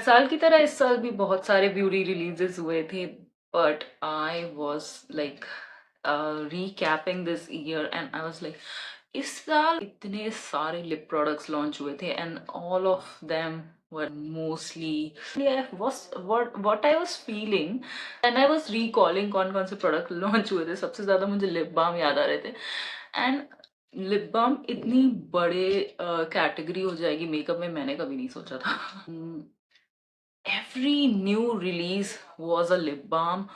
साल की तरह इस साल भी बहुत सारे ब्यूटी रिलीजेस हुए थे, but I was like रिकैपिंग this year and I was like इस साल इतने सारे लिप प्रोडक्ट्स लॉन्च हुए थे and all of them were mostly what I was feeling and I was recalling कौन कौन से प्रोडक्ट लॉन्च हुए थे। सबसे ज्यादा मुझे लिप बाम याद आ रहे थे एंड लिप बाम इतनी बड़े कैटेगरी हो जाएगी मेकअप में, मैंने कभी नहीं सोचा था। Every new release was a lip balm,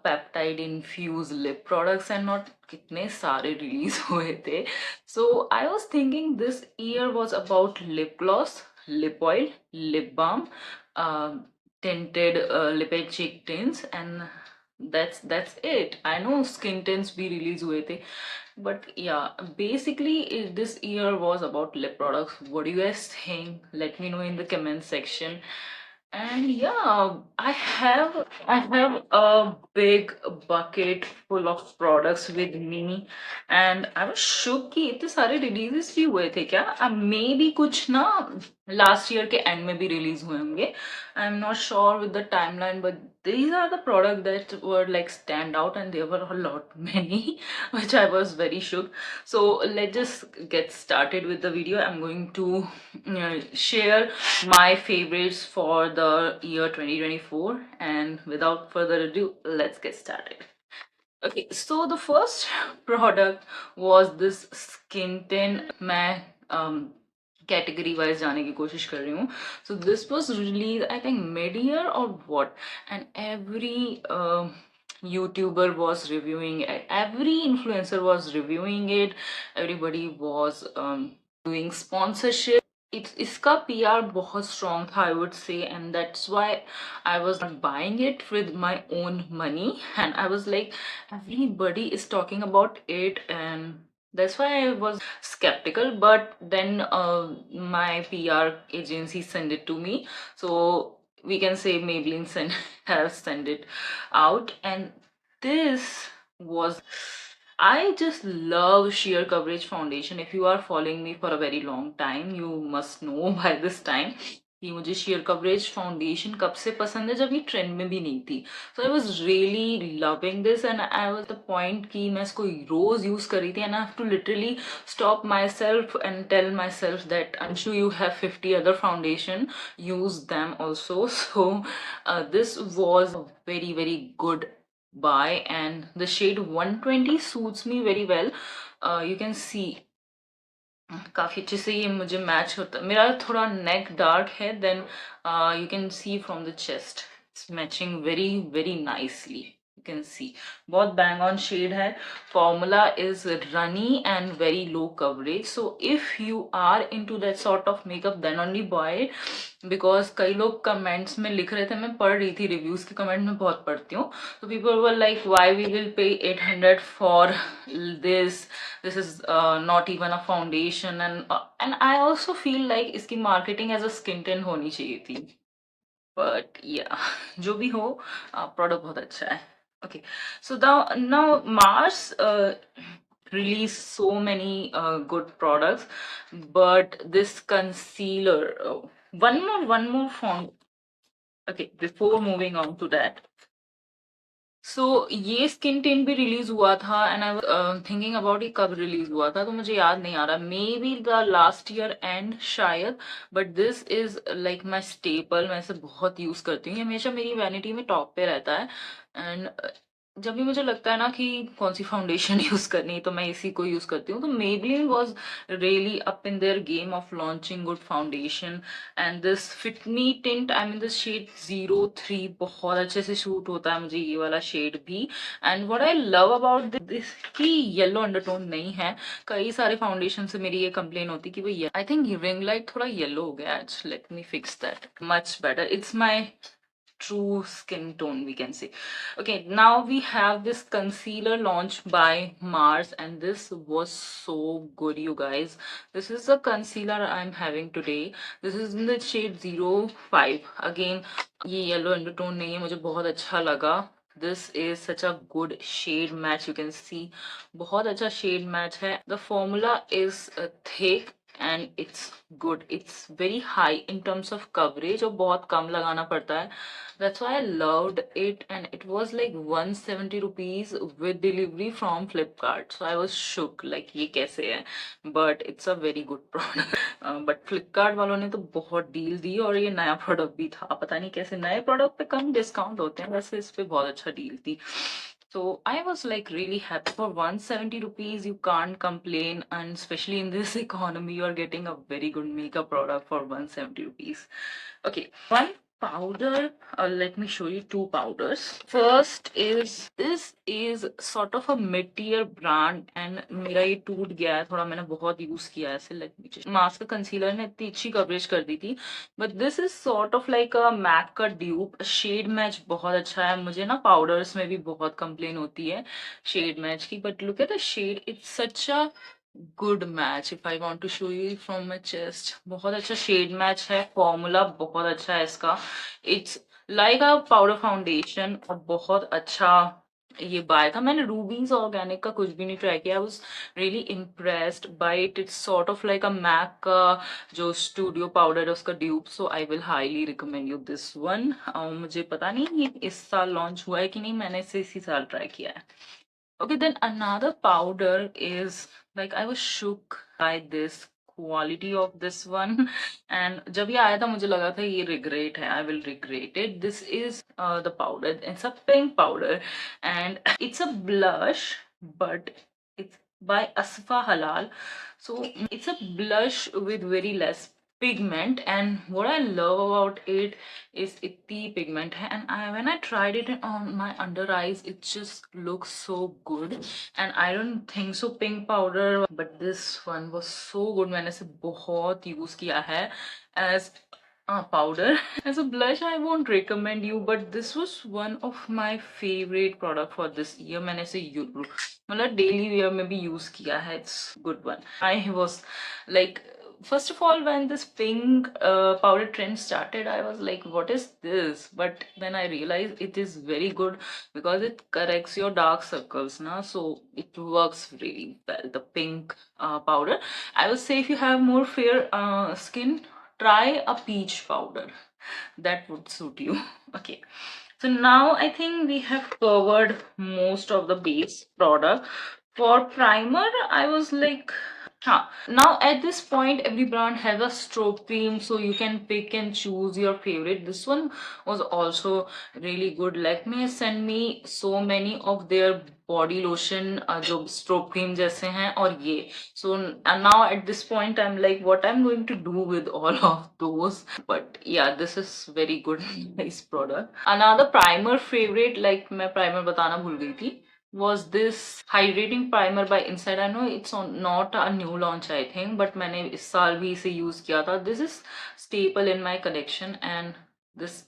peptide infused lip products and not कितने सारे release हुए थे। So I was thinking this year was about lip gloss, lip oil, lip balm, tinted lipid cheek tints and that's it. I know skin tints भी release हुए थे, but yeah, basically this year was about lip products. What do you guys think? Let me know in the comment section. And yeah, I have a big bucket full of products with me and I was shocked कि इतने सारे releases भी हुए थे क्या? Maybe कुछ ना last year के end में भी release हुए होंगे. I'm not sure with the timeline, but these are the products that were like stand out and there were a lot many which I was very shocked. So let's just get started with the video. I'm going to share my favorites for the year 2024 and without further ado, let's get started. Okay, so the first product was this skin tint. मैं category wise जाने की कोशिश कर रही हूँ. So this was released I think mid-year or what, and every YouTuber was reviewing it, every influencer was reviewing it, everybody was doing sponsorship. इसका PR बहुत strong था, I would say, and that's why I was not buying it with my own money, and I was like, everybody is talking about it, and that's why I was skeptical. But then my PR agency sent it to me, so we can say Maybelline has sent it out, and this was, I just love Sheer Coverage Foundation. If you are following me for a very long time, you must know by this time कि मुझे share coverage foundation कब से पसंद है, जब ये trend में भी नहीं थी. So I was really loving this and I was the point कि मैं इसको रोज यूज कर रही थी and I have to literally stop my self and tell my self that Anshu you have 50 other foundation, use them also. So this was a very very good buy and the shade 120 suits me very well. You can see काफी अच्छे से ये मुझे match होता है. मेरा थोड़ा neck dark है, then you can see from the chest it's matching very very nicely. You can see बहुत बैंग ऑन शेड है. Formula is runny and very low coverage. So if you are into that sort of makeup then only buy it, because कई लोग comments में लिख रहे थे, मैं पढ़ रही थी रिव्यूज के कमेंट में बहुत पढ़ती हूँ, तो people were like why we will pay 800 for this is not even a foundation and I also feel like इसकी marketing as a skin tint होनी चाहिए थी, but yeah जो भी हो product बहुत अच्छा है. Okay, so now Mars released so many good products, but this concealer, one more font. Okay, before moving on to that, सो ये स्किन टिंट भी रिलीज हुआ था and I was thinking about ये कब रिलीज हुआ था, तो मुझे याद नहीं आ रहा, maybe the last year end शायद. But this is like my staple, मैं इसे बहुत यूज करती हूँ, ये हमेशा मेरी वैनिटी में टॉप पे रहता है. एंड जब भी मुझे लगता है ना कि कौन सी फाउंडेशन यूज करनी है तो मैं इसी को यूज करती हूँ. तो Maybelline was really up in their game of launching good foundation and this Fit Me tint, I mean the shade 03 बहुत अच्छे से शूट होता है मुझे ये वाला शेड भी. And what I love about this कि येलो अंडरटोन नहीं है. कई सारे फाउंडेशन से मेरी ये कंप्लेन होती कि भाई आई थिंक रिंग लाइट थोड़ा येलो हो गया आज, let me fix that. Much better, it's my true skin tone, we can say. Okay, now we have this concealer launched by Mars and this was so good, you guys. This is the concealer I'm having today. This is in the shade 05. Again ये yellow undertone नहीं है, मुझे बहुत अच्छा लगा. This is such a good shade match, you can see बहुत अच्छा shade match है. The formula is thick and it's good. It's very high in terms of coverage और बहुत कम लगाना पड़ता है. That's why I loved it, and it was like 170 rupees with delivery from Flipkart. So I was shook like ये कैसे है, but it's a very good product. But Flipkart वालों ने तो बहुत डील दी, और ये नया प्रोडक्ट भी था. पता नहीं कैसे नए प्रोडक्ट पे कम डिस्काउंट होते हैं, वैसे इस पे बहुत अच्छा डील थी. So I was like really happy. For 170 rupees, you can't complain, and especially in this economy, you are getting a very good makeup product for 170 rupees. Okay, one powder. Let me show you two powders. First is this is sort of a mid-tier brand, and मेरा ये टूट गया है थोड़ा, मैंने बहुत use किया है इसे. Let me just. Mask concealer ने इतनी अच्छी कवरेज कर दी थी, but this is sort of like a MAC का ड्यूप. शेड मैच बहुत अच्छा है. मुझे ना पाउडर्स में भी बहुत कंप्लेन होती है शेड मैच की, but look at the shade, it's such a good match. If I want to show you from my chest, बहुत अच्छा शेड मैच है. फॉर्मूला बहुत अच्छा है इसका. It's like a powder foundation, और बहुत अच्छा ये बाय था. मैंने रूबीज ऑर्गेनिक का कुछ भी नहीं ट्राई किया. I was really impressed by it. It's sort of like a MAC का जो स्टूडियो पाउडर है उसका dupe. So I will highly recommend you this one. मुझे पता नहीं ये इस साल लॉन्च हुआ है कि नहीं, मैंने इसे इसी साल ट्राई किया है. Okay, then another powder is like I was shook by this quality of this one. And जब ये आया था मुझे लगा था ये regret है, I will regret it. This is the powder. It's a pink powder, and it's a blush, but it's by Asfa Halal. So it's a blush with very less pigment, and what I love about it is itty pigment hai. And when I tried it on my under eyes, it just looks so good. And I don't think so pink powder, but this one was so good. मैंने इसे बहुत use किया है as powder. As a blush, I won't recommend you, but this was one of my favorite product for this year. मैंने इसे मतलब daily wear में भी यूज किया है. It's good one. I was like, first of all, when this pink powder trend started, I was like, what is this? But then I realized it is very good because it corrects your dark circles now, so it works really well. The pink powder, I would say, if you have more fair skin, try a peach powder. That would suit you. Okay, so now I think we have covered most of the base product. For primer, I was like, huh. Now at this point, every brand has a stroke cream, so you can pick and choose your favorite. This one was also really good. Lakme has sent me so many of their body lotion जो stroke cream जैसे हैं, और ये. So and now at this point I'm like, what I'm going to do with all of those. But yeah, this is very good. Nice product. Another primer favorite, like मैं primer बताना भूल गई थी, was this hydrating primer by Inside. I know it's not a new launch, I think, but मैंने इस साल भी इसे use किया था. This is staple in my collection, and this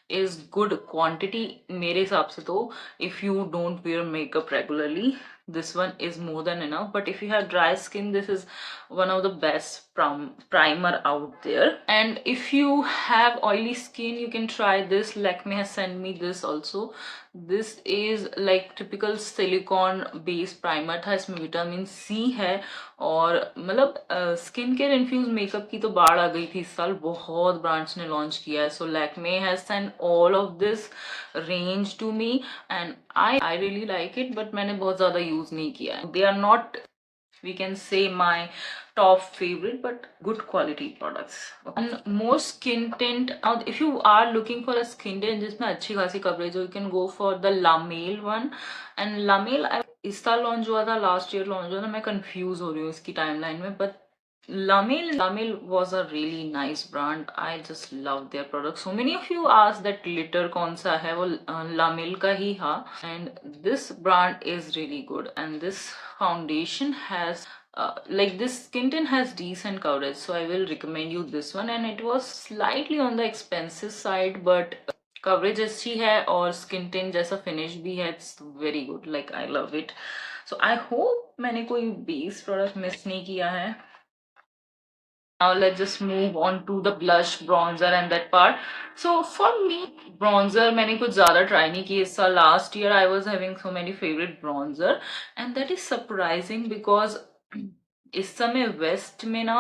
is good quantity मेरे हिसाब से. तो if you don't wear makeup regularly, this one is more than enough. But if you have dry skin, this is one of the best primer out there. And if you have oily skin, you can try this. Lakme has sent me this also. This is like typical silicone based primer था. इसमें vitamin C है, और मतलब skin care infuse makeup की तो बाढ़ आ गई थी इस साल. बहुत ब्रांड्स ने लॉन्च किया है. So Lakme has send all of this range to me, and I really like it. But मैंने बहुत ज़्यादा यूज़ नहीं किया है. They are not, we can say, my top favorite, but good quality products. And more skin tint. Now if you are looking for a skin tint जिसमें अच्छी खासी coverage हो, you can go for the La Mer one. And La Mer इस साल launch हुआ था, last year launch हुआ था. मैं कंफ्यूज हो रही हूँ इसकी टाइमलाइन में, but La Mer was a really nice brand. I just love their products. So many of you asked that glitter कौन सा है, वो La Mer का ही था. And this brand is really good. And this foundation has like this skin tint has decent coverage, so I will recommend you this one. And it was slightly on the expensive side, but coverage अच्छी है और skin tint जैसा finish भी है. It's very good. Like I love it. So I hope मैंने कोई base product miss नहीं किया है. Now let's just move on to the blush, bronzer and that part. So for me, bronzer मैंने कुछ ज़्यादा try नहीं की इस साल. Last year I was having so many favorite bronzer, and that is surprising because इस समय west में ना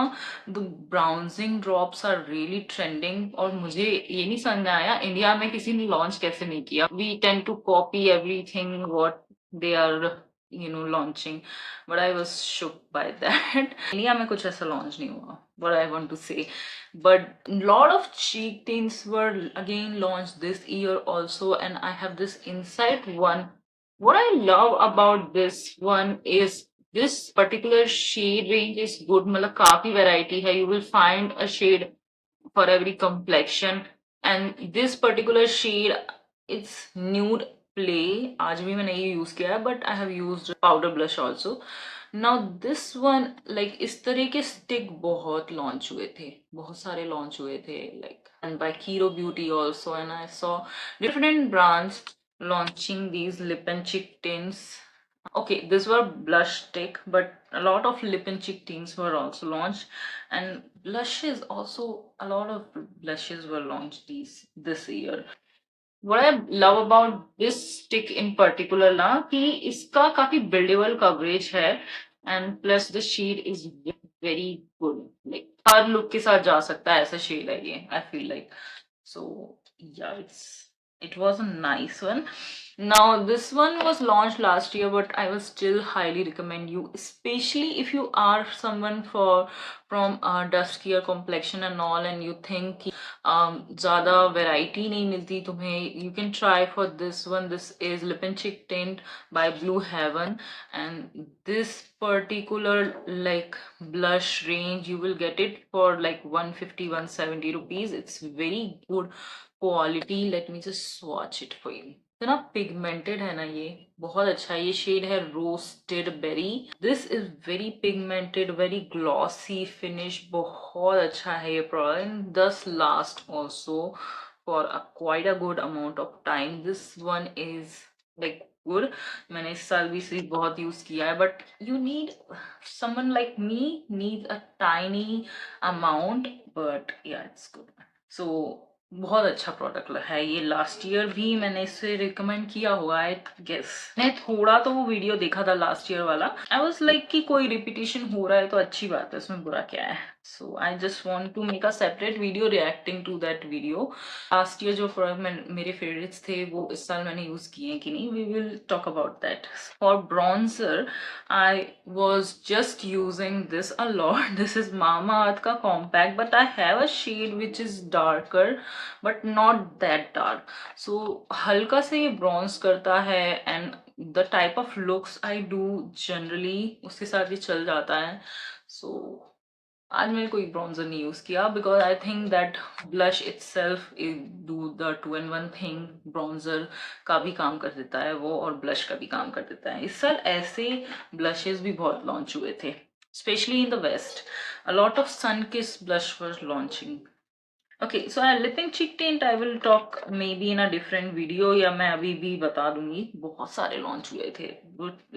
the browsing drops are really trending, और मुझे ये नहीं समझ में आया इंडिया में किसी ने लॉन्च कैसे नहीं किया. We tend to copy everything what they are launching, but I was shook by that. India में कुछ ऐसा लॉन्च नहीं हुआ, what I want to say. But lot of cheek tints were again launched this year also, and I have this insight one. What I love about this one is this particular shade range is good. मतलब काफी variety है. You will find a shade for every complexion, and this particular shade, it's nude play. आज भी मैंने ये use किया है, but I have used powder blush also. Now this one, like इस तरह के stick बहुत launch हुए थे, बहुत सारे launch हुए थे, like and by Kiro Beauty also, and I saw different brands launching these lip and cheek tints. Okay, these were blush stick, but a lot of lip and cheek tints were also launched, and blushes also. A lot of blushes were launched this year. What I love about this stick in particular ना कि इसका काफी buildable coverage है, and plus the shade is very good. Like her look के साथ जा सकता है, ऐसा shade है ये. I feel like so. Yeah, it was a nice one. Now this one was launched last year, but I will still highly recommend you, especially if you are someone from duskier complexion and all, and you think कि ज़्यादा variety नहीं मिलती तुम्हें, you can try for this one. This is Lip and Cheek Tint by Blue Heaven, and this particular like blush range you will get it for like 150 170 rupees. It's very good quality. Let me just swatch it for you. इतना pigmented है ना, ये बहुत अच्छा है. ये shade है roasted berry. This is very pigmented, very glossy finish. बहुत अच्छा है ये product. This last also for quite a good amount of time. This one is like good. मैंने इस साल भी इसे बहुत यूज किया है, but you need someone like me need a tiny amount, but yeah it's good. So बहुत अच्छा प्रोडक्ट है ये. लास्ट ईयर भी मैंने इसे रिकमेंड किया हुआ है, गेस. मैं थोड़ा तो वो वीडियो देखा था लास्ट ईयर वाला. आई वाज लाइक कि कोई रिपीटिशन हो रहा है तो अच्छी बात है, उसमें बुरा क्या है. So I just want to make a separate video reacting to that video. Last year जो प्रोडक्ट मेरे फेवरेट्स थे वो इस साल मैंने यूज किए हैं कि नहीं, we will talk about that. For bronzer I was just using this a lot. This is Mamaearth ka compact, but I have a shade which is darker, but not that dark. So हल्का से ये bronze करता है, and the type of looks I do generally उसके साथ ये चल जाता है. So आज मैंने कोई ब्रॉन्जर नहीं यूज किया, because I think that blush itself do the 2 in 1 thing. Bronzer का भी काम कर देता है वो, और ब्लश का भी काम कर देता है. इस साल ऐसे ब्लशेस भी बहुत लॉन्च हुए थे, specially in the west. A lot of sunkiss blush were launching. Okay, so I lip and cheek tint I will talk maybe in a different video, या मैं अभी भी बता दूंगी. बहुत सारे लॉन्च हुए थे.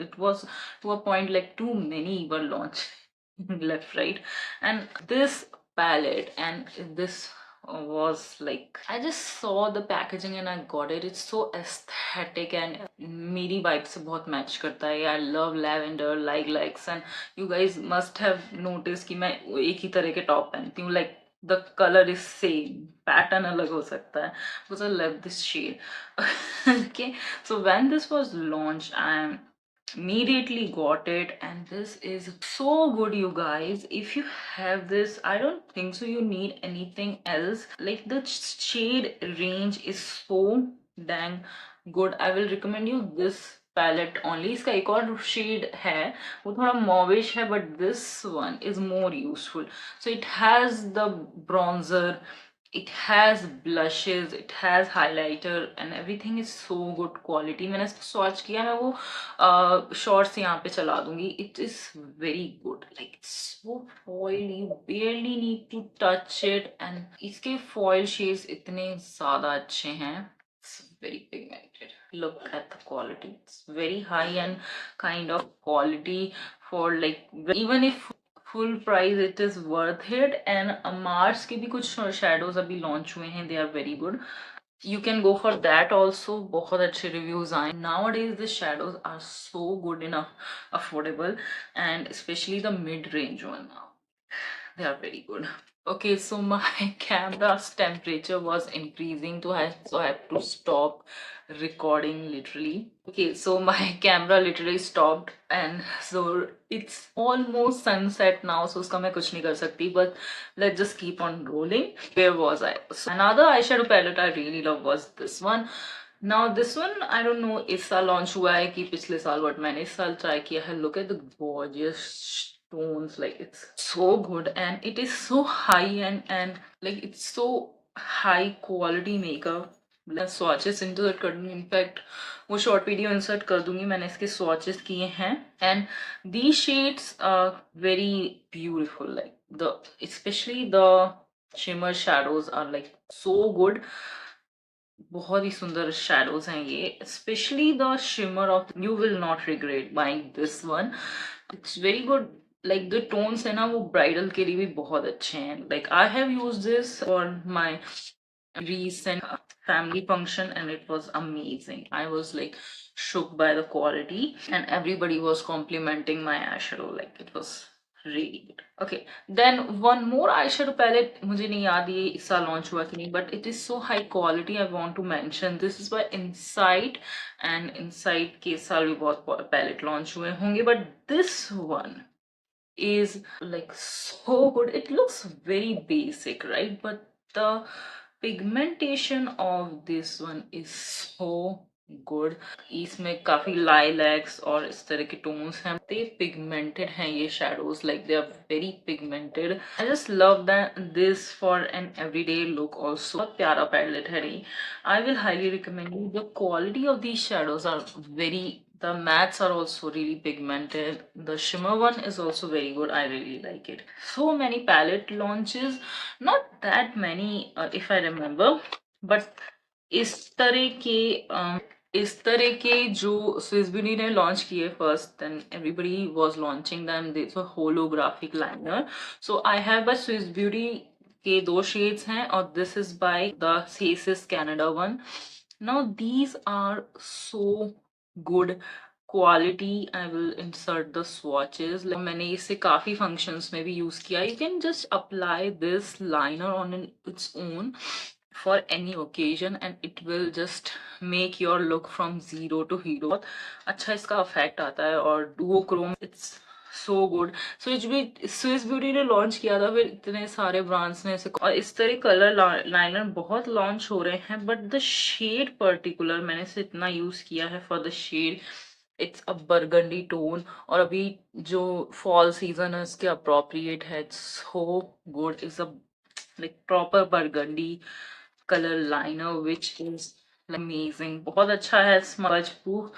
It was to a point like too many were launch left, right. And this palette, and this was like, I just saw the packaging and I got it. It's so aesthetic and मेरी vibe से बहुत match करता है. I love lavender, likes, and you guys must have noticed कि मैं एक ही तरह के top पहनती हूँ. Like the color is same, pattern अलग हो सकता है, because I love this shade. Okay, so when this was launched, I immediately got it, and this is so good, you guys. If you have this, I don't think so you need anything else. Like the shade range is so dang good. I will recommend you this palette only. इसका एक और shade है, वो थोड़ा मॉविश है, but this one is more useful. So it has the bronzer, it has blushes, it has highlighter, and everything is so good quality. मैंने इसको swatch किया, मैं वो shorts यहाँ पे चला दूंगी. It is very good, like it's so foil, you barely need to touch it, and इसके foil shades इतने ज़्यादा अच्छे हैं. It's very pigmented. Look at the quality. It's very high end kind of quality for like, even if full price it is worth it. And Mars के भी कुछ shadows अभी launch हुए हैं, they are very good. You can go for that also. बहुत अच्छे reviews आए. Nowadays the shadows are so good enough, affordable, and especially the mid-range one now. They are very good. Okay, so my camera's temperature was increasing, so I have to stop recording literally. Okay, so my camera literally stopped, and so it's almost sunset now, so uska मैं कुछ नहीं कर सकती, but let's just keep on rolling. Where was I? So another eyeshadow palette I really love was this one. Now this one I don't know इस साल launch हुआ है कि पिछले साल, but मैंने इस साल try किया है. Look at the gorgeous tones, like it's so good and it is so high end, and like it's so high quality makeup. मैं swatches insert कर दूंगी, इनफैक्ट वो शॉर्ट वीडियो इंसर्ट कर दूंगी. मैंने इसके swatches किए हैं, and these shades are very beautiful. Like the especially the shimmer shadows are like so good. बहुत ही सुंदर shadows हैं ये, especially the shimmer of, you will not regret buying this one. It's very good. Like the tones है ना वो bridal के लिए भी बहुत अच्छे हैं. Like I have used this for my recent family function and it was amazing. I was like shook by the quality and everybody was complimenting my eyeshadow. Like it was really good. Okay, then one more eyeshadow palette, मुझे नहीं याद ये इस साल launch हुआ कि नहीं, but it is so high quality. I want to mention this is by Insight, and Insight के साल भी बहुत palette launch हुए होंगे, but this one is like so good. It looks very basic, right? But the pigmentation of this one is so good. इसमें काफी lilacs और इस तरह के tones हैं. They pigmented हैं ये shadows, like they are very pigmented. I just love that this for an everyday look also. बहुत प्यारा palette है ये. I will highly recommend you. The quality of these shadows are very, the mattes are also really pigmented. The shimmer one is also very good. I really like it. So many palette launches, not that many if I remember, but इस तरह के इस तरह के जो Swiss Beauty ने launch किए first, then everybody was launching them this holographic liner. So I have by Swiss Beauty के दो शेड्स हैं और this is by the Faces Canada one. Now these are so good quality. I will insert the swatches. Like मैंने इसे काफी functions में भी use किया. You can just apply this liner on its own for any occasion and it will just make your look from zero to hero. बहुत अच्छा इसका effect आता है और duochrome, it's so good. Swiss Beauty ने launch किया था, फिर इतने सारे ब्रांड्स ने इसे, और इस तरह कलर लाइनर बहुत लॉन्च हो रहे हैं, बट द शेड पर्टिकुलर मैंने इसे इतना यूज किया है for the shade. It's a burgundy tone और अभी जो फॉल सीजन है इसके अप्रोप्रिएट है. It's so good. It's a like proper burgundy color liner which is amazing. बहुत अच्छा है, smudge proof.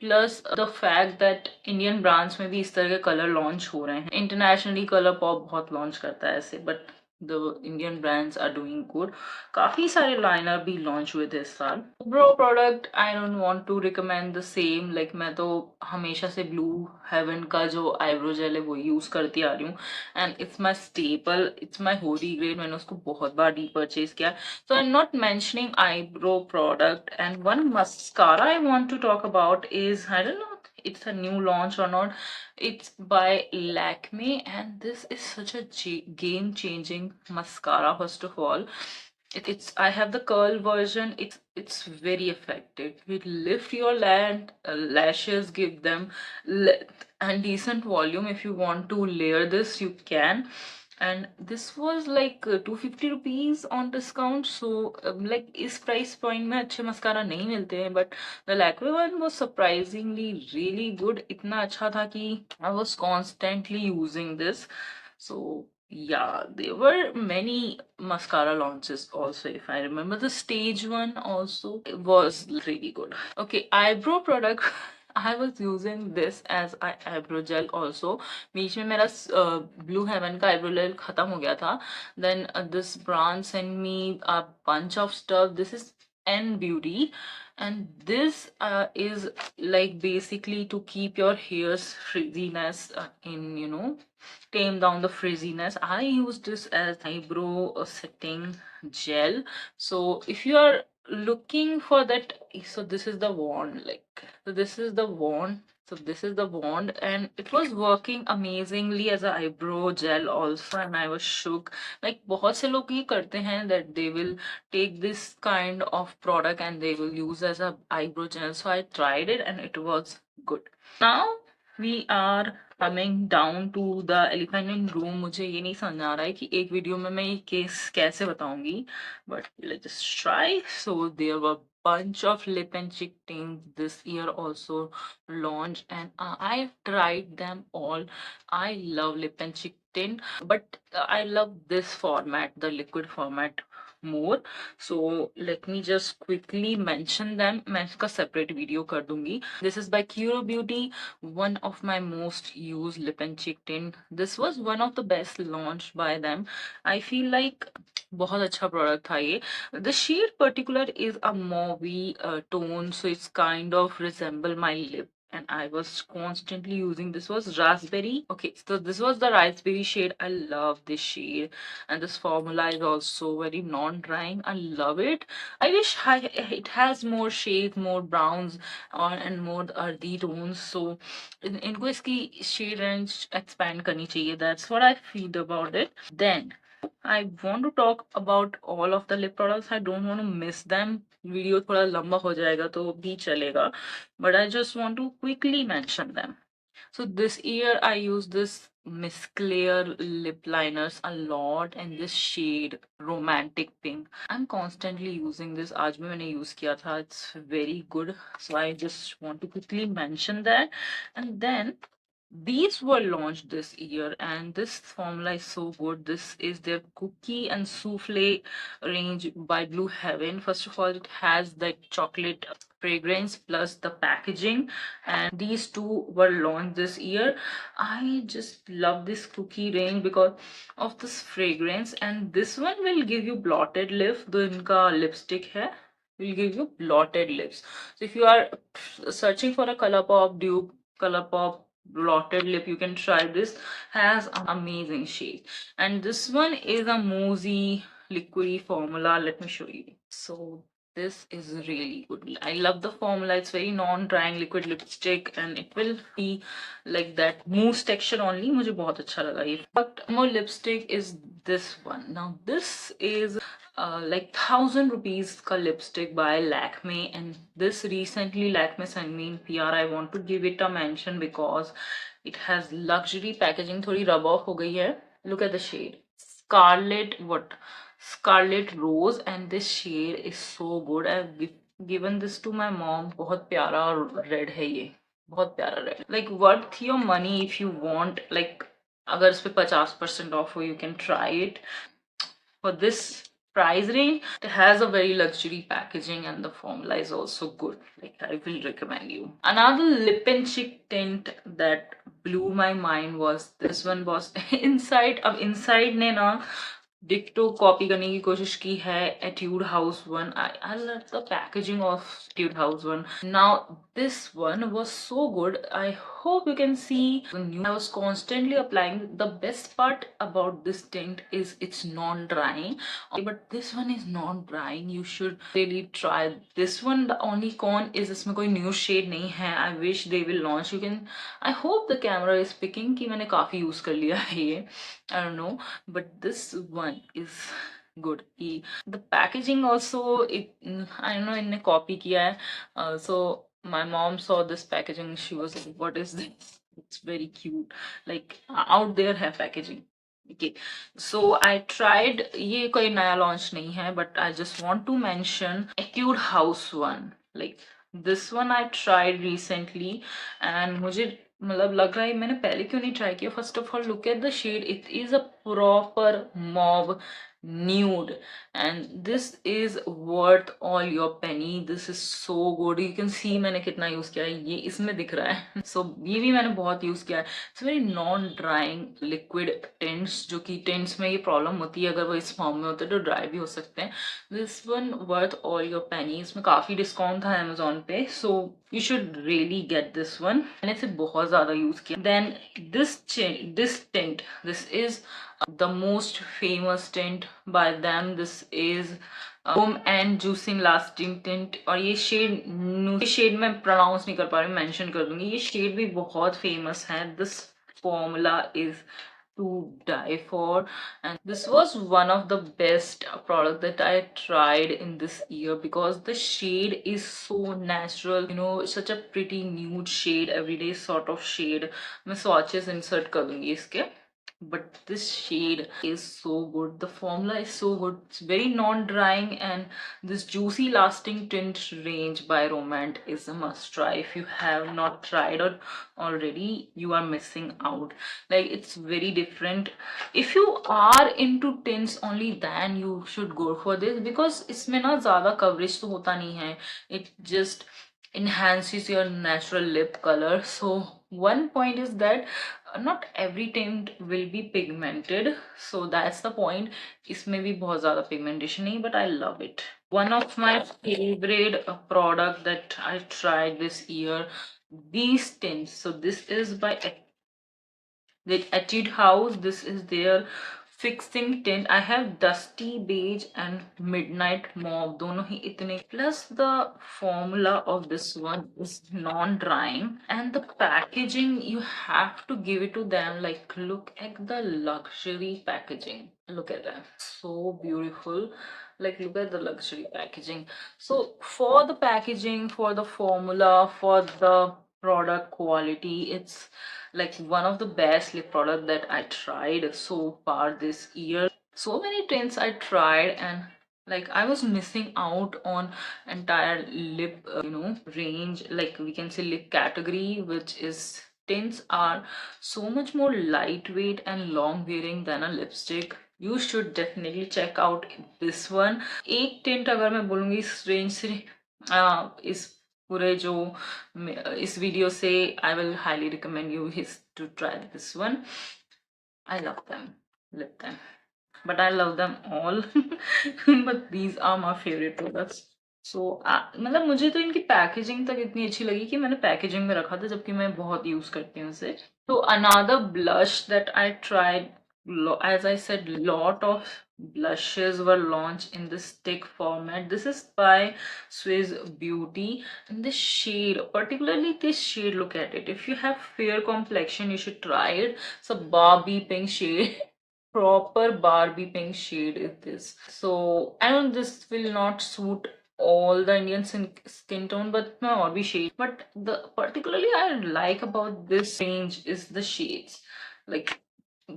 Plus the fact that Indian brands में भी इस तरह के कलर लॉन्च हो रहे हैं. इंटरनेशनली कलर पॉप बहुत लॉन्च करता है ऐसे, but the Indian brands are doing good. काफी सारे लाइनर भी लॉन्च हुए थे इस साल. Brow product I don't want to recommend the same. Like मैं तो हमेशा से ब्लू हेवन का जो आईब्रो जेल है वो यूज करती आ रही हूँ and it's my staple. It's my Holi grade. मैंने उसको बहुत बार रीपर्चेज किया. So I'm not mentioning eyebrow product, and one mascara I want to talk about is, I don't know it's a new launch or not. It's by Lakme and this is such a game changing mascara. First of all, it's I have the curl version. It's very effective. It lift your lashes, give them and decent volume. If you want to layer this, you can. And this was like 250 rupees on discount. So like इस price point में अच्छे mascara नहीं मिलते हैं, but the Lakme one was surprisingly really good. इतना अच्छा था कि I was constantly using this. So yeah, there were many mascara launches also. If I remember, the Stage one also was really good. Okay, eyebrow product. I was using this as eyebrow gel also. बीच में मेरा blue haven का eyebrow gel खत्म हो गया था. Then this brand sent me a bunch of stuff. This is N Beauty, and this is like basically to keep your hair's frizziness in, you know, tame down the frizziness. I use this as eyebrow setting gel. So if you are looking for that. So this is the wand, like, so this is the wand. So this is the wand, and it was working amazingly as a eyebrow gel also, and I was shook. Like बहुत से लोग ये करते हैं that they will take this kind of product and they will use as a eyebrow gel. So I tried it and it was good. Now we are coming down to the elephant in room. मुझे ये नहीं समझ आ रहा है कि एक video में मैं ये केस कैसे बताऊंगी, but let's just try. So there were bunch of lip and cheek tints this year also launched, and I've tried them all. I love lip and cheek tint, but I love this format, the liquid format, more. So let me just quickly mention them. मैं इसका separate video कर दूंगी. This is by Curo Beauty, one of my most used lip and cheek tint. This was one of the best launched by them. I feel like बहुत अच्छा product था ये. The shade particular is a mauvey tone, so it's kind of resemble my lip. And I was constantly using, this was raspberry. Okay, so this was the raspberry shade. I love this shade, and this formula is also very non-drying. I love it. I wish it has more shades, more browns, and more earthy tones. So इनको इसकी shade range expand करनी चाहिए. That's what I feel about it. Then I want to talk about all of the lip products. I don't want to miss them. Video थोड़ा लंबा हो जाएगा तो भी चलेगा. But I just want to quickly mention them. So this year I used this Miss Claire lip liners a lot, and this shade romantic pink. I'm constantly using this. आज भी मैंने use किया था. It's very good. So I just want to quickly mention that. And then these were launched this year, and this formula is so good. This is their cookie and souffle range by Blue Heaven. First of all, it has the chocolate fragrance plus the packaging, and these two were launched this year. I just love this cookie range because of this fragrance, and this one will give you blotted lips. जो इनका lipstick है will give you blotted lips. So if you are searching for a ColourPop dupe, ColourPop blotted lip, you can try this. Has an amazing shade, and this one is a moussey liquidy formula. Let me show you. So this is really good. I love the formula. It's very non-drying liquid lipstick, and it will be like that mousse texture only. मुझे बहुत अच्छा लगा ये. But more lipstick is this one. Now this is like 1,000 rupees ka lipstick by Lakme, and this recently Lakme sent me in PR. I want to give it a mention because it has luxury packaging. थोड़ी rub off हो गई है. Look at the shade. Scarlet Rose, and this shade is so good. I've given this to my mom. बहुत प्यारा red है ये. बहुत प्यारा red. Like worth your money if you want. Like अगर इस पे 50% off हो, you can try it. For this price range, it has a very luxury packaging, and the formula is also good. Like I will recommend you. Another lip and cheek tint that blew my mind was this one. Was inside. अब inside ने ना डिक्टो copy करने की कोशिश की है attitude house one. I love the packaging of Etude House one. Now this one was so good. I hope you can see the new. I was constantly applying. The best part about this tint is it's non-drying, but this one is non-drying. You should really try this one. The only con is इसमें कोई new shade नहीं है. I wish they will launch. You can. I hope the camera is picking कि मैंने काफी use कर लिया है ये. I don't know, but this one is good. The packaging also, I don't know, इनने copy किया है. So my mom saw this packaging. She was like, "What is this? It's very cute. Like out there है packaging." Okay, so I tried. ये कोई नया launch नहीं है, but I just want to mention Etude House one. Like this one I tried recently, and मुझे मतलब लग रहा है मैंने पहले क्यों नहीं ट्राई किया. First of all look at the shade. It is a proper mauve nude, and this is worth all your penny. This is so good. You can see मैंने कितना यूज किया है. ये इसमें दिख रहा है. So ये भी मैंने बहुत यूज किया है. It's very non-drying liquid tints, जो कि tints में ये प्रॉब्लम होती है, अगर वो इस फॉर्म में होते हैं तो ड्राई भी हो सकते हैं. This one worth all your penny. इसमें काफी डिस्काउंट था Amazon पे, so you should really get this one. मैंने इसे बहुत ज्यादा यूज किया. Then this tint, this is The most famous tint by them, this is Home and Juicing Lasting Tint, और ये शेड मैं प्रोनाउंस नहीं कर पा रही, मेंशन कर दूंगी, ये शेड भी बहुत फेमस है. This formula is to die for, and this was one of the best product that I tried in this year because the shade is so natural, you know, such a pretty nude shade, everyday sort of shade. मैं swatches insert कर दूंगी इसके, but this shade is so good, the formula is so good, it's very non-drying, and this juicy lasting tint range by Romant is a must try. If you have not tried it already, you are missing out. Like, it's very different. If you are into tints only, then you should go for this because इसमें ना ज़्यादा coverage तो होता नहीं है, it just enhances your natural lip color. So one point is that not every tint will be pigmented, so that's the point. इसमें भी बहुत ज़्यादा pigmentation नहीं, but I love it. One of my favorite product that I tried this year, these tints. So this is by the Etude House. This is their fixing tint. I have Dusty Beige and Midnight Mauve, दोनों ही इतने, plus the formula of this one is non-drying, and the packaging, you have to give it to them. Like, look at the luxury packaging, look at that, so beautiful. Like, look at the luxury packaging. So for the packaging, for the formula, for the product quality, it's like one of the best lip product that I tried so far this year. So many tints I tried, and like I was missing out on entire lip range, like we can say lip category, which is tints are so much more lightweight and long wearing than a lipstick. You should definitely check out this one. एक tint अगर मैं बोलूँगी इस range से, इस पूरे जो इस वीडियो से, I will highly recommend you to try this one. I love them, lip them, but I love them all. But these are my favorite products. So मतलब मुझे तो इनकी पैकेजिंग तक इतनी अच्छी लगी कि मैंने पैकेजिंग में रखा था, जबकि मैं बहुत यूज करती हूँ इसे. So another blush that I tried, as I said, lot of blushes were launched in this stick format. This is by Swiss Beauty, and this shade, particularly this shade, look at it. If you have fair complexion, you should try it. It's a Barbie pink shade. Proper Barbie pink shade is this. So I know this will not suit all the Indian skin tone, but my और भी shade. But the particularly I like about this range is the shades. Like,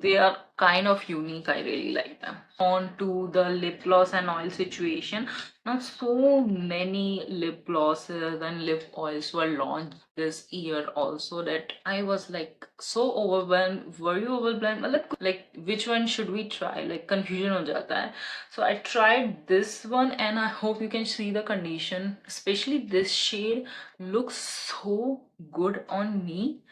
they are kind of unique. I really like them. On to the lip gloss and oil situation. Now, so many lip glosses and lip oils were launched this year also that I was like so overwhelmed. Were you overwhelmed? Like which one should we try? Like, confusion हो जाता है. So I tried this one, and I hope you can see the condition. Especially this shade looks so good on me.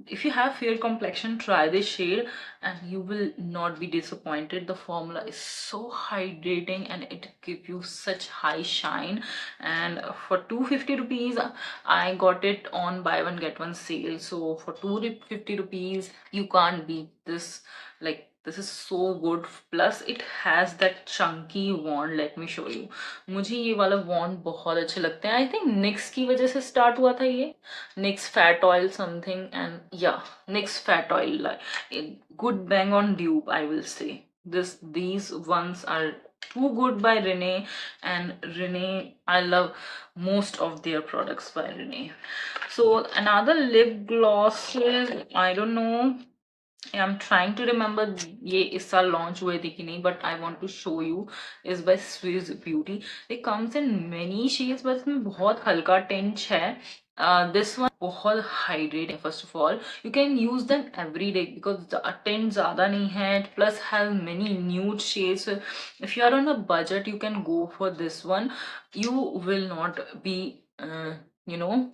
If you have fair complexion, try this shade and you will not be disappointed. The formula is so hydrating and it gives you such high shine. And for 250 rupees, I got it on buy one get one sale. So for 250 rupees, you can't beat this. Like, this is so good. Plus it has that chunky wand. Let me show you. मुझे ये वाला wand बहुत अच्छे लगते हैं. I think NYX की वजह से start हुआ था ये. NYX Fat Oil something, and yeah, NYX Fat Oil, like a good bang on dupe, I will say. These ones are too good by Rene, and Rene, I love most of their products by Rene. So another lip gloss is, I don't know, I'm trying to remember ये इस साल launch हुए थे कि नहीं, but I want to show you is by Swiss Beauty. It comes in many shades, but इसमें बहुत हल्का tinge है. This one बहुत hydrating. First of all, you can use them every day because the tint ज़्यादा नहीं है, plus have many nude shades. So if you are on a budget, you can go for this one. You will not be you know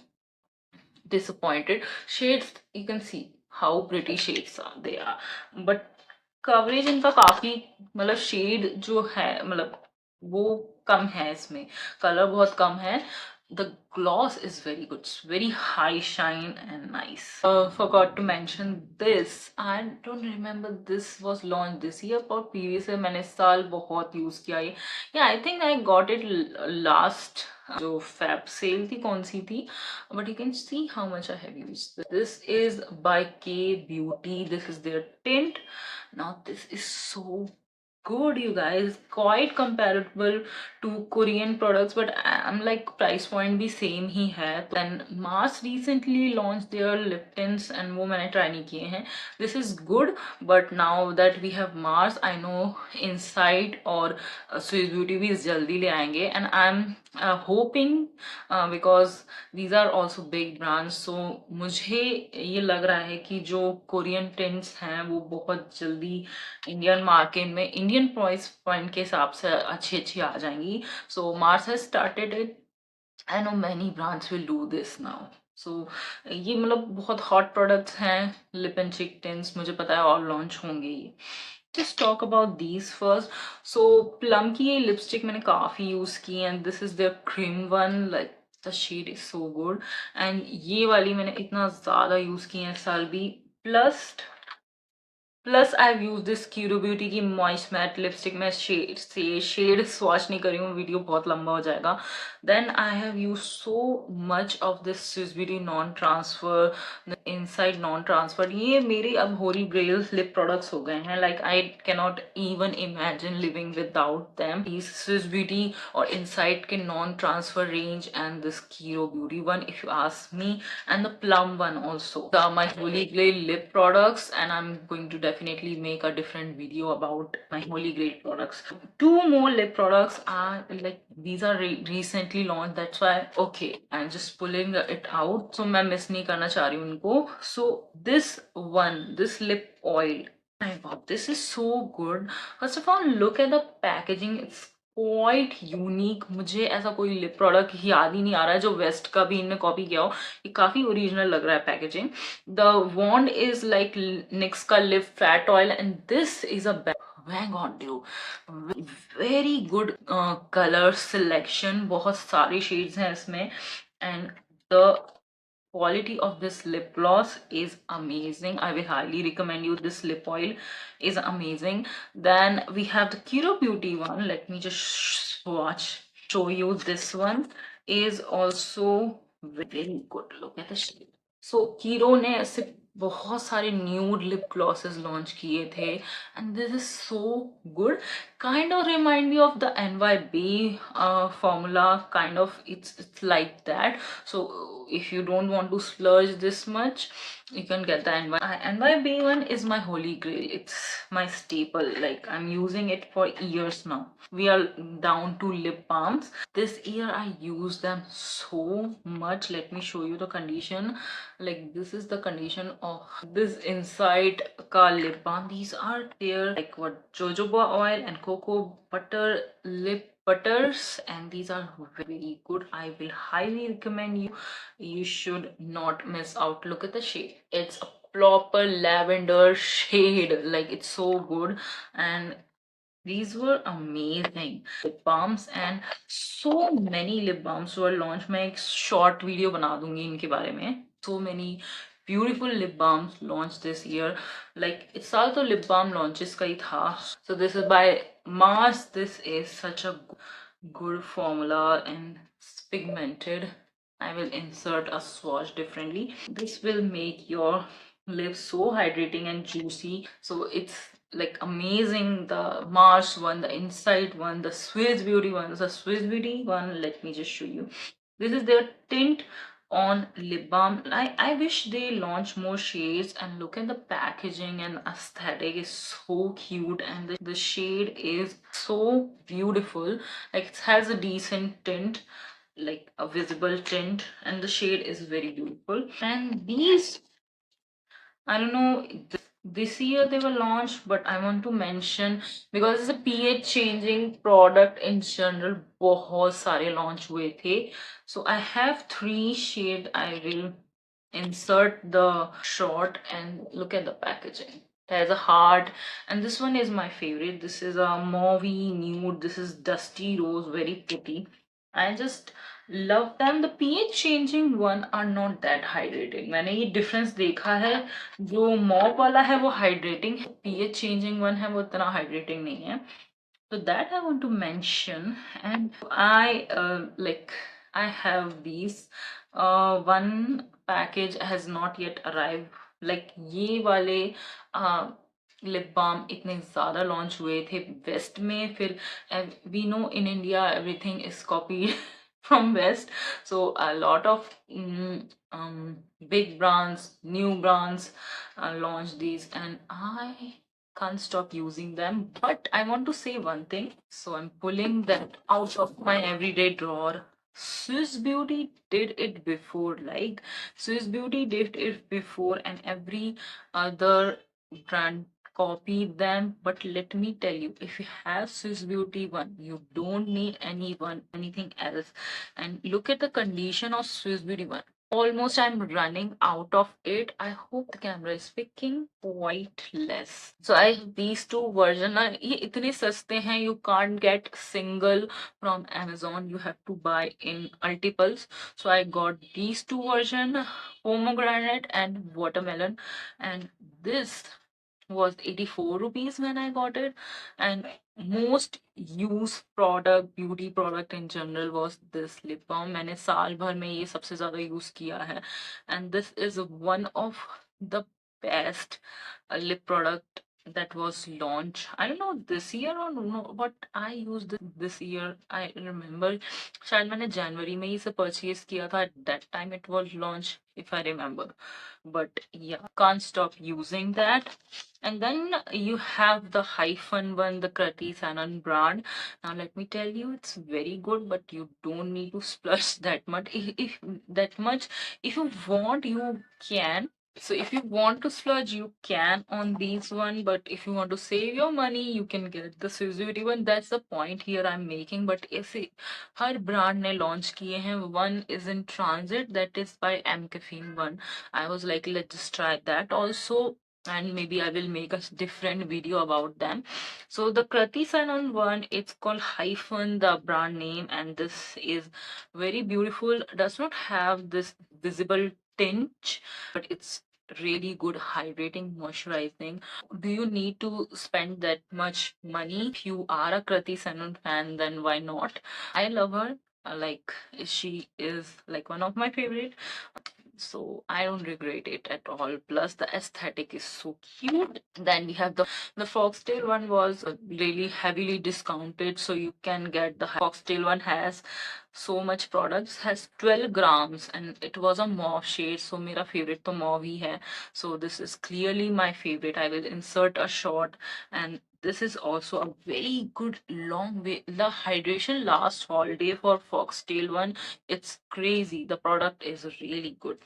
disappointed. Shades, you can see how pretty shades are they are, but coverage इनका काफी, मतलब shade जो है, मतलब वो कम है, इसमें colour बहुत कम है. the gloss is very good. It's very high shine and nice. Forgot to mention this. I don't remember this was launched this year or previous year. मैंने इस साल बहुत यूज किया ये. Yeah, I think I got it last जो fab cell थी कौन सी थी, but you can see how much I have used. This is by K Beauty. This is their tint. Now this is so good, you guys, quite comparable to Korean products, but I'm like price point भी same ही है. Then Mars recently launched their lip tints and वो मैंने try नहीं किए हैं. This is good, but now that we have Mars, I know Insight और Swiss Beauty भी जल्दी ले आएंगे, and I'm hoping because these are also big brands, so मुझे ये लग रहा है कि जो कोरियन टिंट्स हैं वो बहुत जल्दी इंडियन मार्केट में इंडियन प्राइस पॉइंट के हिसाब से अच्छी अच्छी आ जाएंगी. So Mars has started it. I know many brands will do this now. So ये मतलब बहुत हॉट प्रोडक्ट्स हैं. लिप एंड चिक टिंट्स मुझे पता है और लॉन्च होंगे ये. Just talk about these first. So Plum की ये लिपस्टिक मैंने काफी यूज की and this is their cream one. Like the shade is so good. And ये वाली मैंने इतना ज्यादा यूज की है इस साल भी. Plus I use this Kiro beauty की मॉइस्ट मैट लिपस्टिक. मैं शेड स्वॉच नहीं कर रही हूँ, वीडियो बहुत लंबा हो जाएगा. Then I have use so much of this Swiss beauty non transfer inside non transfer. ये मेरे अब होली ग्रेल लिप प्रोडक्ट्स हो गए हैं. Like I cannot even imagine living without them. Swiss beauty और इनसाइड के non transfer range and this Kiro beauty one if you ask me, and the plum one also. My holy grail lip products, and I'm going to definitely make a different video about my holy grail products. Two more lip products are like these are recently launched, that's why okay I'm just pulling it out, so मैं miss नहीं करना चाह रही हूँ उनको. So this one, this lip oil, my god, this is so good. First of all, look at the packaging. It's quite unique. मुझे ऐसा कोई लिप प्रोडक्ट याद ही नहीं आ रहा है जो वेस्ट का भी इनने कॉपी किया हो. ये काफी ओरिजिनल लग रहा है packaging. The wand is like Nyx का lip fat oil and this is a bang on you. Very good color selection. बहुत सारे शेड्स हैं इसमें and the quality of this lip gloss is amazing. I will highly recommend you. This lip oil is amazing. Then we have the Kiro Beauty one. Let me just show you. This one is also very good. Look at the shade. So Kiro ने ऐसे बहुत सारे nude lip glosses launch किए थे and this is so good. Kind of remind me of the NYB formula, kind of. It's like that. So if you don't want to splurge this much, you can get the NYB one. Is my holy grail. It's my staple. Like I'm using it for years now. We are down to lip balms. This year I use them so much. Let me show you the condition. Like this is the condition of this inside ka lip balm. These are their like what jojoba oil and cocoa butter lip butters, and these are very good. I will highly recommend you. You should not miss out. Look at the shade. It's a proper lavender shade. Like it's so good. And these were amazing lip balms, and so many lip balms were launched. मैं एक short video बना दूंगी इनके बारे में. So many beautiful lip balms launched this year. Like इस साल तो lip balm launches का ही था. So this is by Mars. This is such a good formula and it's pigmented. I will insert a swatch differently. This will make your lips so hydrating and juicy. So it's like amazing. The Mars one, the Inside one, the Swiss Beauty one. The Swiss Beauty one, let me just show you. This is their tint on lip balm. I wish they launch more shades, and look at the packaging and aesthetic is so cute, and the shade is so beautiful. Like it has a decent tint, like a visible tint, and the shade is very beautiful. And these, I don't know, this year they were launched, but I want to mention because it's a pH changing product in general. बहुत सारे launch हुए थे. So I have three shade. I will insert the shot and look at the packaging. There's a heart, and this one is my favorite. This is a mauve nude. This is dusty rose, very pretty. I just love them. The pH changing one are not that hydrating. मैंने ये difference देखा है. जो mop वाला है वो hydrating है, pH changing one है वो इतना hydrating नहीं है. So that I want to mention, and I have these. One package has not yet arrived. Like ये वाले लिप बाम इतने ज़्यादा लॉन्च हुए थे वेस्ट में, फिर we know in India everything is copied from west, so a lot of big brands, new brands launched these, and I can't stop using them. But I want to say one thing, so I'm pulling that out of my everyday drawer. Swiss Beauty did it before, like Swiss Beauty did it before, and every other brand copied them. But let me tell you, if you have Swiss Beauty one, you don't need anything else. And look at the condition of Swiss Beauty one. Almost I'm running out of it. I hope the camera is picking quite less. So I have these two versions. ये इतने सस्ते हैं, you can't get single from Amazon. You have to buy in multiples. So I got these two versions, pomegranate and watermelon, and this was 84 rupees when I got it. And most used product, beauty product in general, was this lip balm. मैंने साल भर में ये सबसे ज़्यादा use किया है. And this is one of the best lip product that was launched. I don't know this year or no, but I used this year. I remember शायद मैंने जनवरी में ही इसे purchase किया था. At that time it was launched, if I remember. But yeah, can't stop using that. And then you have the hyphen one, the Krati Sanan brand. Now let me tell you, it's very good, but you don't need to splurge that much. If that much, if you want, you can. So if you want to splurge, you can on these one. But if you want to save your money, you can get the Suzuki one. That's the point here I'm making. But ऐसे हर brand ने launch किए हैं. One is in transit, that is by M Caffeine one. I was like, let's just try that also, and maybe I will make a different video about them. So the Krati Sanan one, it's called Hyphen, the brand name, and this is very beautiful. Does not have this visible tinge, but it's really good hydrating, moisturizing. Do you need to spend that much money? If you are a Krati Sanan fan, then why not? I love her. Like she is like one of my favorite, so I don't regret it at all. Plus the aesthetic is so cute. Then we have the foxtail one was really heavily discounted, so you can get the foxtail one. Has so much products, has 12 grams, and it was a mauve shade, so mera favorite to mauve hi hai. So this is clearly my favorite. I will insert a shot. And this is also a very good long way. The hydration lasts all day for foxtail one. It's crazy. The product is really good.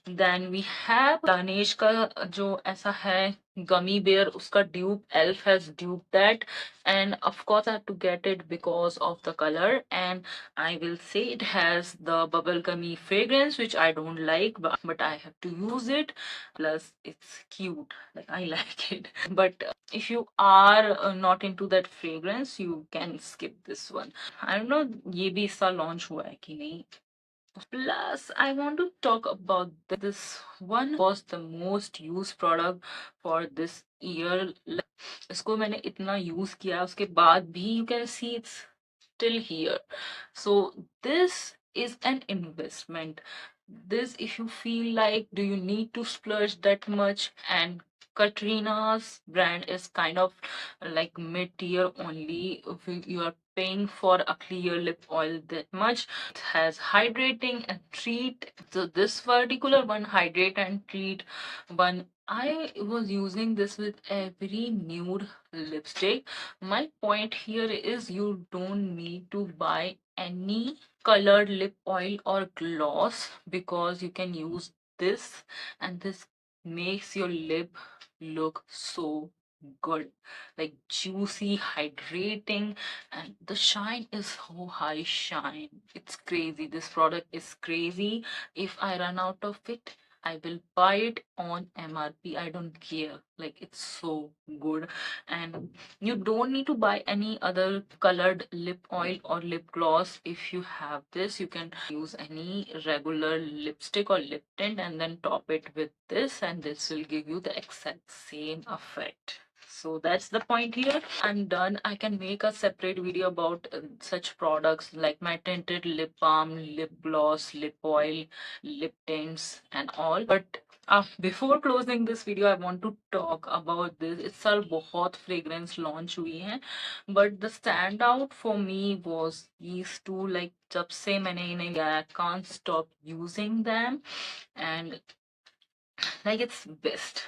Then we have Danesh का जो ऐसा है gummy bear, उसका dupe, Elf has duped that, and of course I have to get it because of the color, and I will say it has the bubblegummy fragrance, which I don't like, but I have to use it. Plus it's cute, like I like it. But if you are not into that fragrance, you can skip this one. I don't know ये भी इसका launch हुआ है कि नहीं. Plus, I want to talk about this one was the most used product for this year. इसको मैंने इतना use किया, उसके बाद भी you can see it's still here. So this is an investment. This, if you feel like, do you need to splurge that much? And Katrina's brand is kind of like mid-tier only. If you are paying for a clear lip oil that much, it has hydrating and treat. So this particular one, hydrate and treat one, I was using this with every nude lipstick. My point here is you don't need to buy any colored lip oil or gloss, because you can use this, and this makes your lip look so good, like juicy, hydrating, and the shine is so high shine. It's crazy. This product is crazy. If I run out of it, I will buy it on MRP. I don't care. Like, it's so good. And you don't need to buy any other colored lip oil or lip gloss. If you have this, you can use any regular lipstick or lip tint and then top it with this, and this will give you the exact same effect. So that's the point here. I'm done. I can make a separate video about such products like my tinted lip balm, lip gloss, lip oil, lip tints and all. But before closing this video, I want to talk about this. इस साल बहुत fragrance launch हुई हैं, but the standout for me was these two. Like जब से मैंने इन्हें लिया, I can't stop using them, and like it's best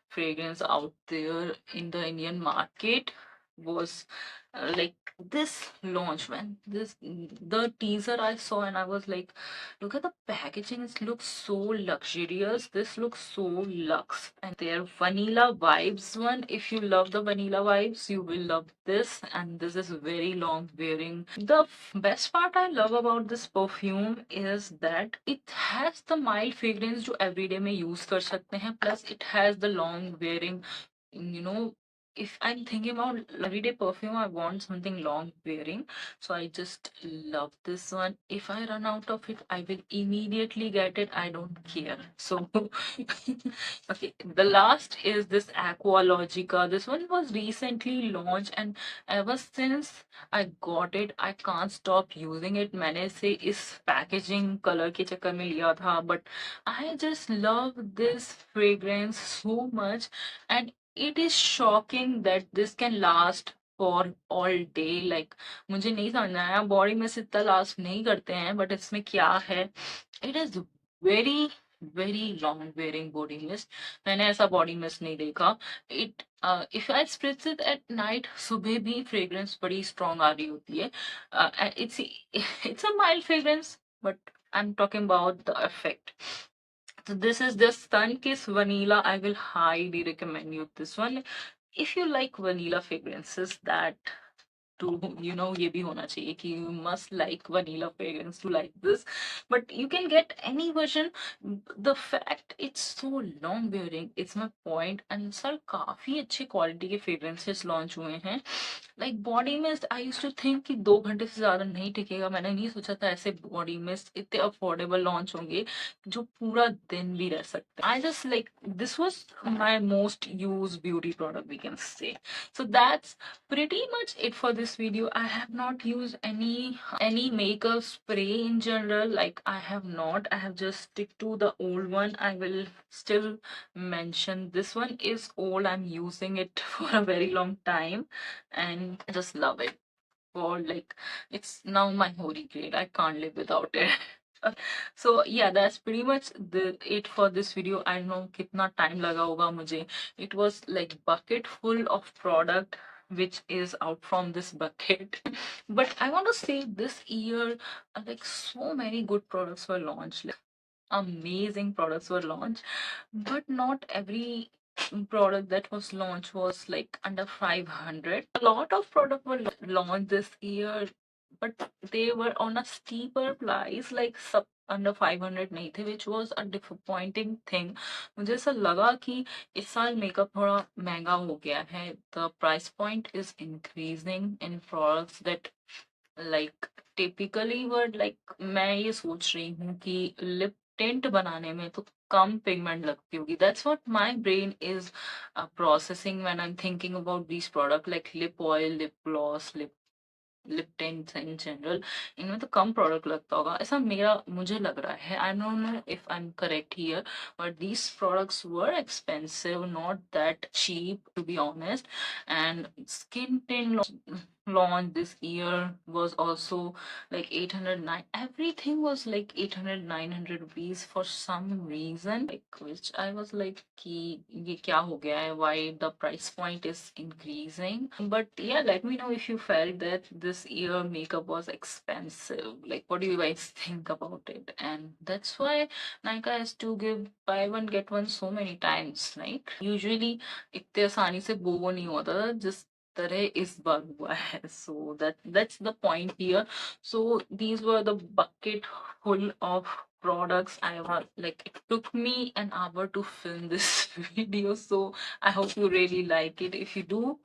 fragrance out there in the Indian market was like this launch, when this the teaser I saw, and I was like, look at the packaging, it looks so luxurious, this looks so luxe. And their vanilla vibes one, if you love the vanilla vibes, you will love this. And this is very long wearing. The best part I love about this perfume is that it has the mild fragrance जो everyday में use कर सकते हैं, plus it has the long wearing, you know. If I'm thinking about everyday perfume, I want something long wearing. So I just love this one. If I run out of it, I will immediately get it. I don't care. So okay, the last is this Aqualogica. This one was recently launched, and ever since I got it, I can't stop using it. मैंने इसे इस packaging color के चक्कर में लिया था, but I just love this fragrance so much, and it is shocking that this can last for all day. Like मुझे नहीं समझ आया, बॉडी में से इतना लास्ट नहीं करते हैं, बट इसमें क्या है, it is very very long wearing body mist. मैंने ऐसा बॉडी मिस्ट नहीं देखा. It if I स्प्रिट्स it at night, सुबह भी फ्रेग्रेंस बड़ी स्ट्रॉन्ग आ रही होती है. It's a mild fragrance, but I am talking about the effect. So this is the Sun-Kissed Vanilla. I will highly recommend you this one. If you like vanilla fragrances, that to ये भी होना चाहिए कि you must like vanilla fragrance to like this. But you can get any version. The fact it's so long wearing, it's my point. And sir काफी अच्छे quality के fragrances launch हुए हैं. Like body mist, I used to think कि 2 घंटे से ज्यादा नहीं टिकेगा. मैंने नहीं सोचा था ऐसे body mist इतने affordable launch होंगे जो पूरा दिन भी रह सकते हैं. I just like, this was my most used beauty product, we can say. So that's pretty much it for this video. I have not used any makeup spray in general. Like I have not. I have just stick to the old one. I will still mention this one is old. I'm using it for a very long time, and I just love it. For like, it's now my holy grail. I can't live without it. So yeah, that's pretty much it for this video. I don't know कितना time लगा होगा मुझे. It was like bucket full of product which is out from this bucket. But I want to say this year, like so many good products were launched. Like, amazing products were launched, but not every product that was launched was like under 500. A lot of products were launched this year, but they were on a steeper price, like sub under 500 नहीं थे, which was a disappointing thing. मुझे ऐसा लगा कि इस साल makeup थोड़ा महंगा हो गया है. The price point is increasing in products that like typically were like, मैं ये सोच रही हूँ कि लिप टिंट बनाने में तो कम पिगमेंट लगती होगी. That's what my brain is processing when I'm thinking about these products like lip oil, lip gloss, lip tints in general. इनमें तो कम प्रोडक्ट लगता होगा, ऐसा मेरा मुझे लग रहा है. I don't know if I am correct here, but these products were expensive, not that cheap to be honest. And skin tint launch this year was also like 809. Everything was like 800 900 rupees for some reason, like which I was like कि ये क्या हो गया है, why the price point is increasing. But yeah, let me know if you felt that this year makeup was expensive. Like what do you guys think about it? And that's why Nykaa has to give buy one get one so many times, right? Usually इतने आसानी से वो नहीं होता जिस तरह इस बार हुआ है. So that's the point here. So these were the bucket full of products. I have like it took me an hour to film this video, so I hope you really like it. If you do,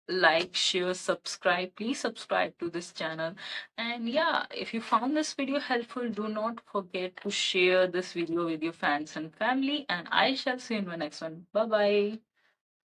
like, share, subscribe. Please subscribe to this channel. And yeah, if you found this video helpful, do not forget to share this video with your fans and family. And I shall see you in my next one. Bye bye.